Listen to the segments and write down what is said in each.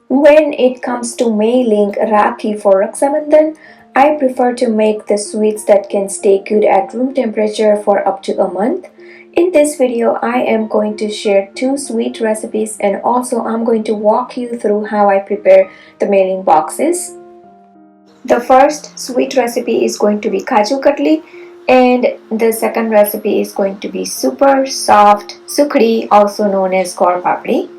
When it comes to mailing Rakhi for Raksha Bandhan, I prefer to make the sweets that can stay good at room temperature for up to a month. In this video, I am going to share 2 sweet recipes and also I'm going to walk you through how I prepare the mailing boxes. The first sweet recipe is going to be Kaju Katli and the second recipe is going to be super soft Sukhdi, also known as Gaur Papdi.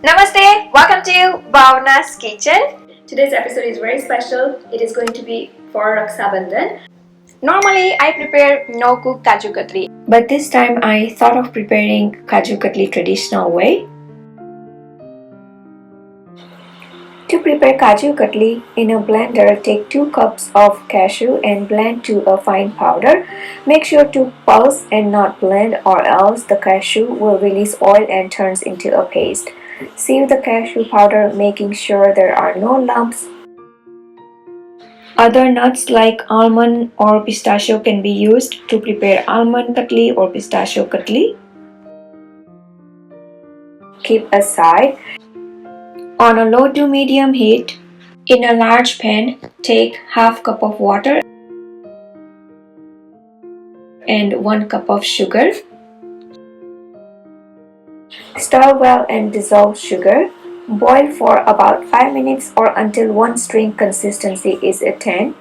Namaste, welcome to Bhavna's Kitchen. Today's episode is very special. It is going to be for Raksha Bandhan. Normally, I prepare no-cook Kaju Katli, but this time I thought of preparing Kaju Katli traditional way. To prepare Kaju Katli, in a blender, take 2 cups of cashew and blend to a fine powder. Make sure to pulse and not blend or else the cashew will release oil and turns into a paste. Sieve the cashew powder, making sure there are no lumps. Other nuts like almond or pistachio can be used to prepare almond katli or pistachio katli. Keep aside. On a low to medium heat, in a large pan, take half cup of water and 1 cup of sugar. Stir well and dissolve sugar. Boil for about 5 minutes or until one string consistency is attained.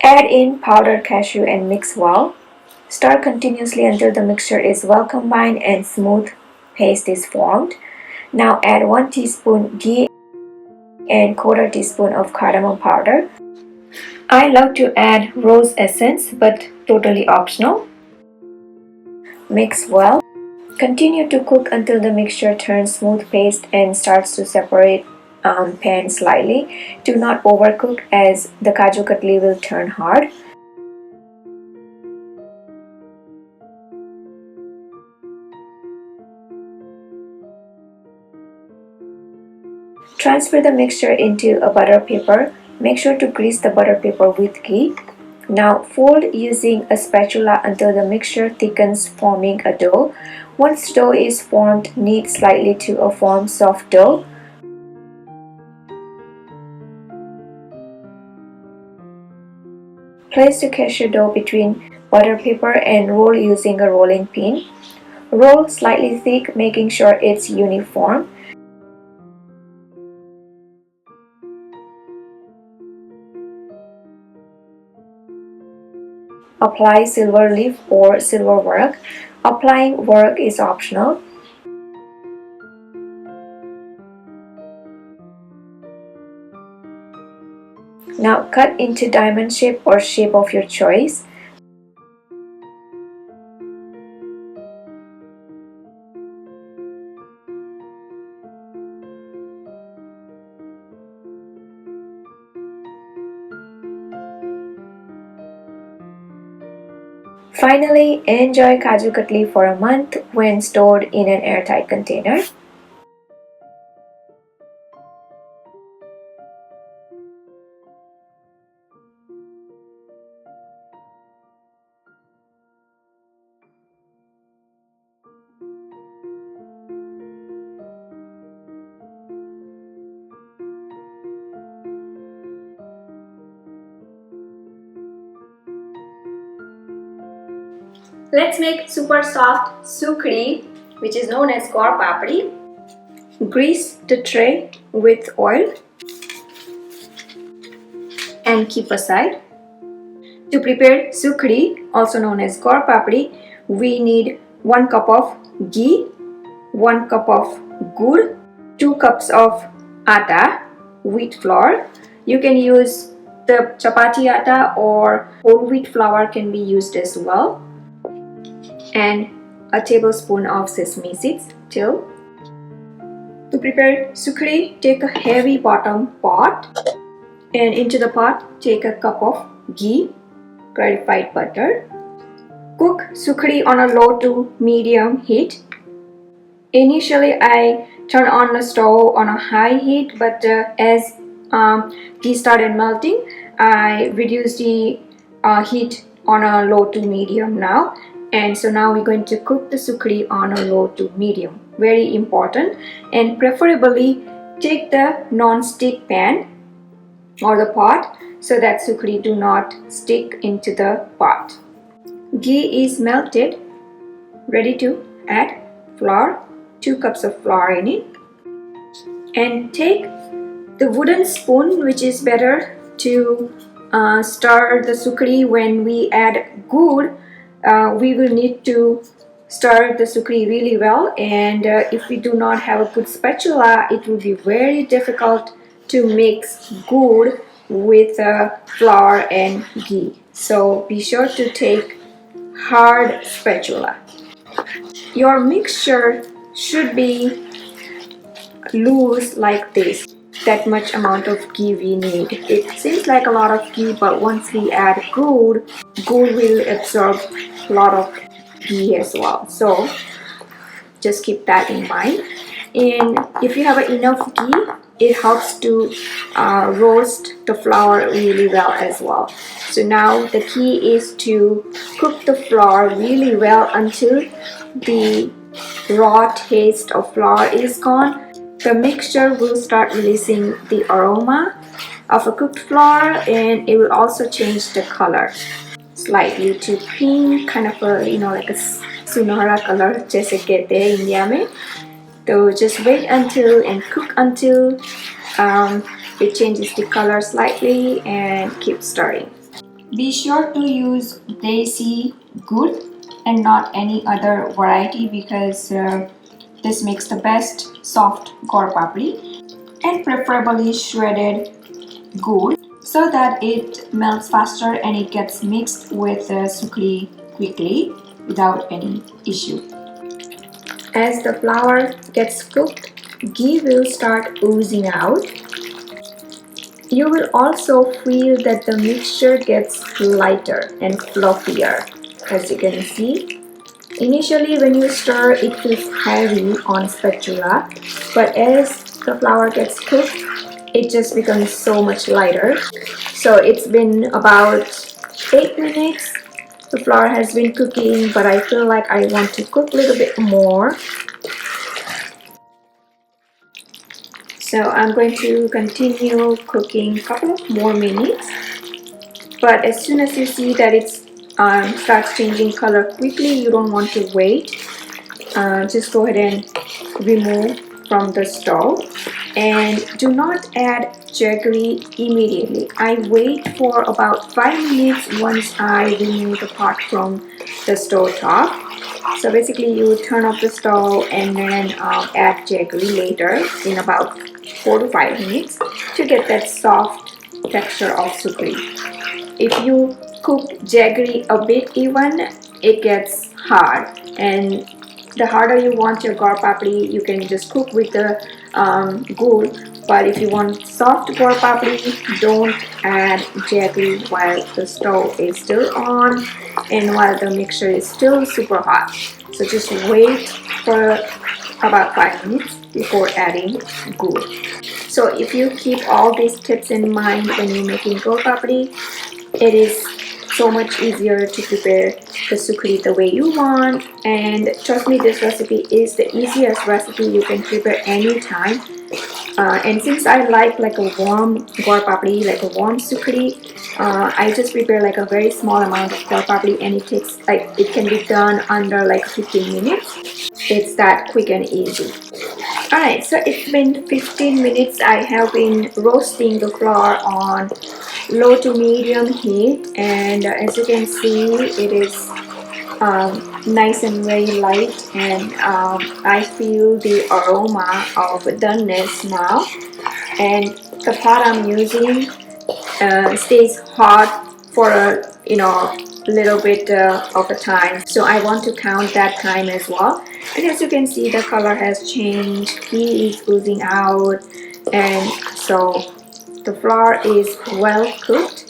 Add in powdered cashew and mix well. Stir continuously until the mixture is well combined and smooth paste is formed. Now add 1 teaspoon ghee and 1/4 teaspoon of cardamom powder. I love to add rose essence but totally optional. Mix well. Continue to cook until the mixture turns smooth paste and starts to separate pan slightly. Do not overcook as the Kaju Katli will turn hard. Transfer the mixture into a butter paper. Make sure to grease the butter paper with ghee. Now fold using a spatula until the mixture thickens, forming a dough. Once dough is formed, knead slightly to a form soft dough. Place the cashew dough between butter paper and roll using a rolling pin. Roll slightly thick, making sure it's uniform. Apply silver leaf or silver work. Applying work is optional. Now cut into diamond shape or shape of your choice. Finally, enjoy Kaju Katli for a month when stored in an airtight container. Let's make super soft Sukhdi, which is known as Gaur Papdi. Grease the tray with oil and keep aside. To prepare Sukhdi, also known as Gaur Papdi, we need 1 cup of ghee, 1 cup of gur, 2 cups of atta, wheat flour. You can use the chapati atta or whole wheat flour can be used as well. And a tablespoon of sesame seeds. To prepare Sukhdi, take a heavy bottom pot and into the pot take a cup of ghee, clarified butter. Cook Sukhdi on a low to medium heat. Initially I turn on the stove on a high heat, but as ghee started melting, I reduced the heat on a low to medium now, and so now we're going to cook the sukri on a low to medium. Very important. And preferably take the non-stick pan or the pot so that sukri do not stick into the pot. Ghee is melted, ready to add flour, 2 cups of flour in it, and take the wooden spoon, which is better to stir the sukri. When we add gur, we will need to stir the sukri really well, and if we do not have a good spatula, it will be very difficult to mix gur with flour and ghee. So be sure to take hard spatula. Your mixture should be loose like this. That much amount of ghee we need. It seems like a lot of ghee, but once we add gur will absorb a lot of ghee as well. So just keep that in mind. And if you have enough ghee, it helps to roast the flour really well as well. So now the key is to cook the flour really well until the raw taste of flour is gone. The mixture will start releasing the aroma of a cooked flour, and it will also change the color slightly to pink, kind of a like a sunara color जैसे कहते हैं India में. So just wait until and cook until it changes the color slightly and keep stirring. Be sure to use desi gur and not any other variety, because this makes the best soft gur papri, and preferably shredded gur so that it melts faster and it gets mixed with the sukri quickly without any issue. As the flour gets cooked, ghee will start oozing out. You will also feel that the mixture gets lighter and fluffier, as you can see. Initially, when you stir, it feels heavy on spatula, but as the flour gets cooked, it just becomes so much lighter. So it's been about 8 minutes. The flour has been cooking, but I feel like I want to cook a little bit more. So I'm going to continue cooking a couple of more minutes. But as soon as you see that it's starts changing color quickly, you don't want to wait. Just go ahead and remove from the stove, and do not add jaggery immediately. I wait for about 5 minutes once I remove the pot from the stove top. So basically you turn off the stove and then add jaggery later in about 4 to 5 minutes to get that soft texture of sukri. If you cook jaggery a bit even, it gets hard, and the harder you want your gur papri, you can just cook with the gur. But if you want soft gur papri, don't add jaggery while the stove is still on and while the mixture is still super hot. So just wait for about 5 minutes before adding gur. So if you keep all these tips in mind when you're making gur papri, it is so much easier to prepare the sukri the way you want. And trust me, this recipe is the easiest recipe you can prepare anytime. And since I like a warm gur papri, like a warm sukri, I just prepare like a very small amount of gur papri, and it takes it can be done under like 15 minutes. It's that quick and easy. Alright, so it's been 15 minutes. I have been roasting the flour on low to medium heat, and as you can see, it is nice and very light, and I feel the aroma of doneness now. And the pot I'm using stays hot for a little bit of a time, so I want to count that time as well. And as you can see, the color has changed, ghee is oozing out, and so the flour is well cooked.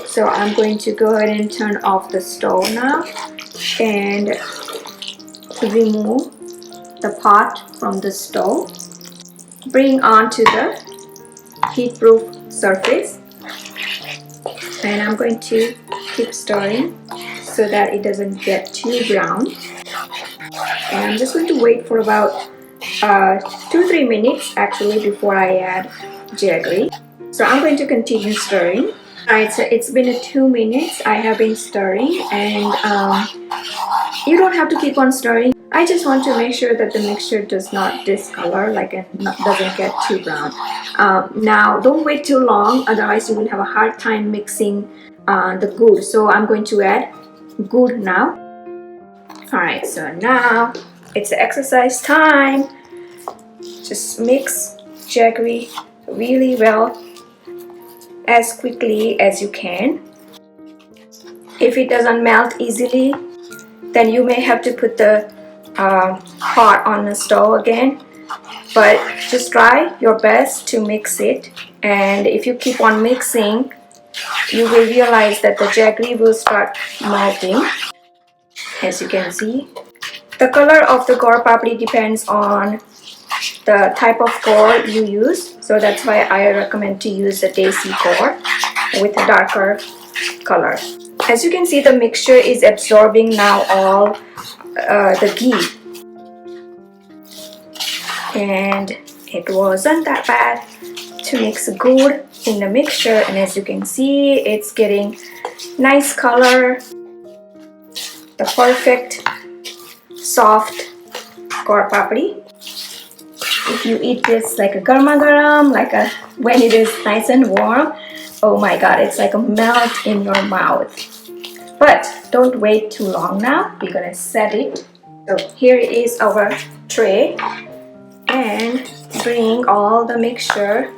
So I'm going to go ahead and turn off the stove now and remove the pot from the stove. Bring onto the heat-proof surface And I'm going to keep stirring so that it doesn't get too brown. And I'm just going to wait for about 2-3 minutes actually before I add jaggery. So I'm going to continue stirring. It's been 2 minutes I have been stirring, and you don't have to keep on stirring. I just want to make sure that the mixture does not discolor, like it doesn't get too brown. Now don't wait too long, otherwise you will have a hard time mixing the gur. So I'm going to add gur now. Alright, so now it's exercise time. Just mix jaggery really well as quickly as you can. If it doesn't melt easily, then you may have to put the pot on the stove again, but just try your best to mix it. And if you keep on mixing, you will realize that the jaggery will start melting. As you can see, the color of the gur papdi depends on the type of gur you use, so that's why I recommend to use the desi gur with a darker color. As you can see, the mixture is absorbing now all the ghee, and it wasn't that bad to mix gur in the mixture. And as you can see, it's getting nice color, the perfect soft gur papdi. If you eat this like a garma garam, when it is nice and warm, oh my god, it's like a melt in your mouth. But don't wait too long now, we're gonna set it. So here is our tray, and bring all the mixture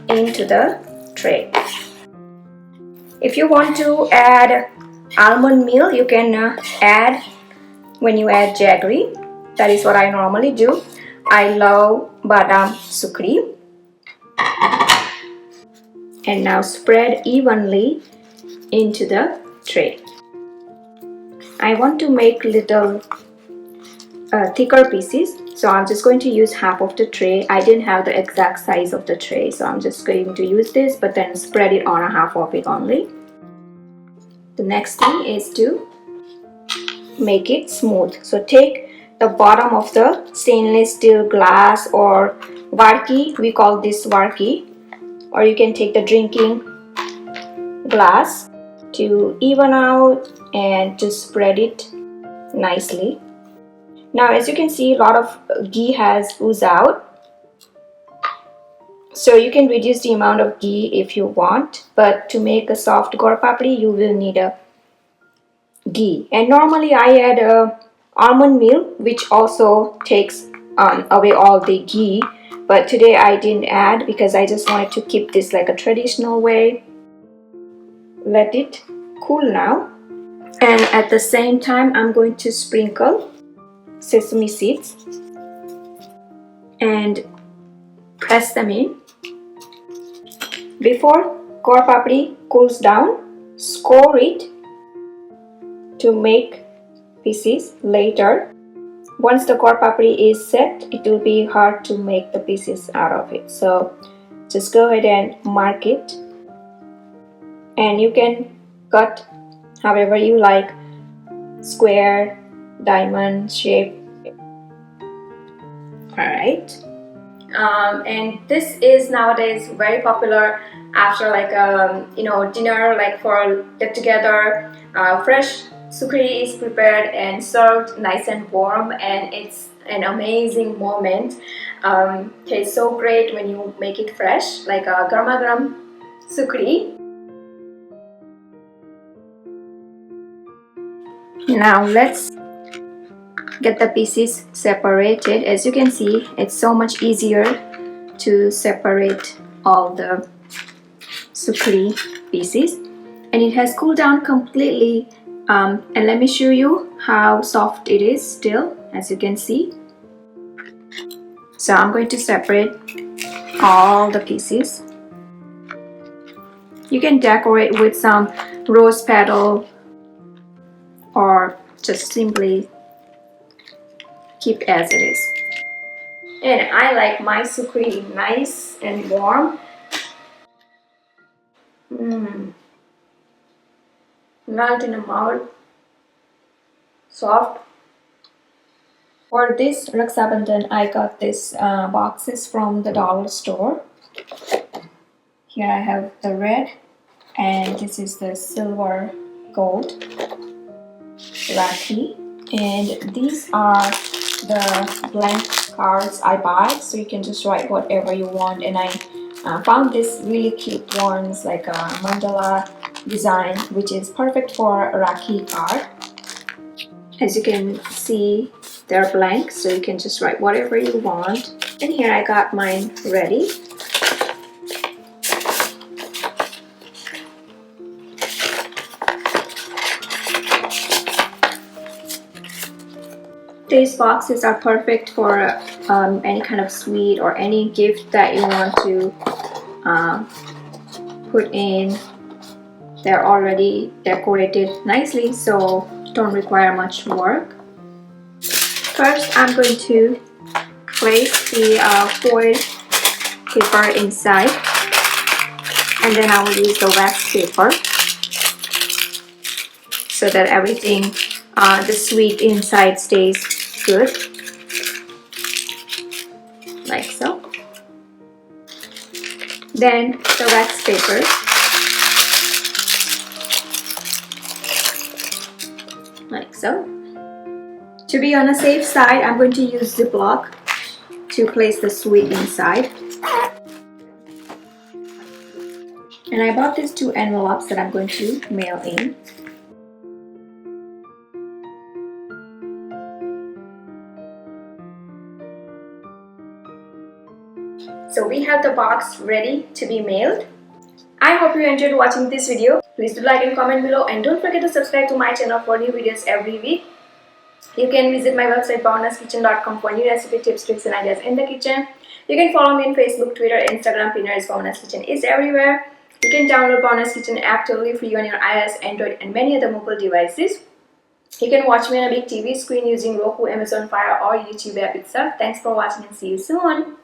into the tray. If you want to add almond meal, you can add when you add jaggery. That is what I normally do. I love badam sukri. And now spread evenly into the tray. I want to make little thicker pieces, so I'm just going to use half of the tray. I didn't have the exact size of the tray, so I'm just going to use this, but then spread it on a half of it only. The next thing is to make it smooth. So take the bottom of the stainless steel glass or varki, we call this varki, or you can take the drinking glass to even out and to spread it nicely. Now as you can see, a lot of ghee has oozed out, so you can reduce the amount of ghee if you want, but to make a soft gur papdi you will need a ghee. And normally I add almond meal, which also takes away all the ghee, but today I didn't add because I just wanted to keep this like a traditional way. Let it cool now, and at the same time I'm going to sprinkle sesame seeds and press them in. Before gur papdi cools down, score it to make pieces later. Once the gur papdi is set, it will be hard to make the pieces out of it, so just go ahead and mark it, and you can cut however you like, square, diamond shape. Alright, and this is nowadays very popular after like dinner, like for get together. Fresh sukri is prepared and served nice and warm, and it's an amazing moment. Tastes so great when you make it fresh, like a garma garam sukri. Now let's get the pieces separated. As you can see, it's so much easier to separate all the sukri pieces, and it has cooled down completely. And let me show you how soft it is still, as you can see. So I'm going to separate all the pieces. You can decorate with some rose petal or just simply keep as it is. And I like my sukri nice and warm. melt in the mouth, soft. For this Raksha Bandhan, I got this boxes from the dollar store. Here I have the red, and this is the silver gold Rakhi, and these are the blank cards I buy, so you can just write whatever you want. And I found this really cute ones, like a mandala design, which is perfect for a Rakhi card. As you can see, they're blank, so you can just write whatever you want. And here I got mine ready. These boxes are perfect for any kind of sweet or any gift that you want to put in. They're already decorated nicely, so don't require much work. First, I'm going to place the foil paper inside, and then I will use the wax paper so that everything, the sweet inside stays good, like so. Then the wax paper, like so. To be on a safe side, I'm going to use Ziploc to place the sweet inside. And I bought these 2 envelopes that I'm going to mail in. So we have the box ready to be mailed. I hope you enjoyed watching this video. Please do like and comment below, and don't forget to subscribe to my channel for new videos every week. You can visit my website bhavanaskitchen.com for new recipe tips, tricks and ideas in the kitchen. You can follow me on Facebook, Twitter, Instagram. Pinterest. Bhavana's Kitchen is everywhere. You can download Bhavana's Kitchen app totally free on your iOS, Android and many other mobile devices. You can watch me on a big TV screen using Roku, Amazon Fire or YouTube app itself. Thanks for watching and see you soon.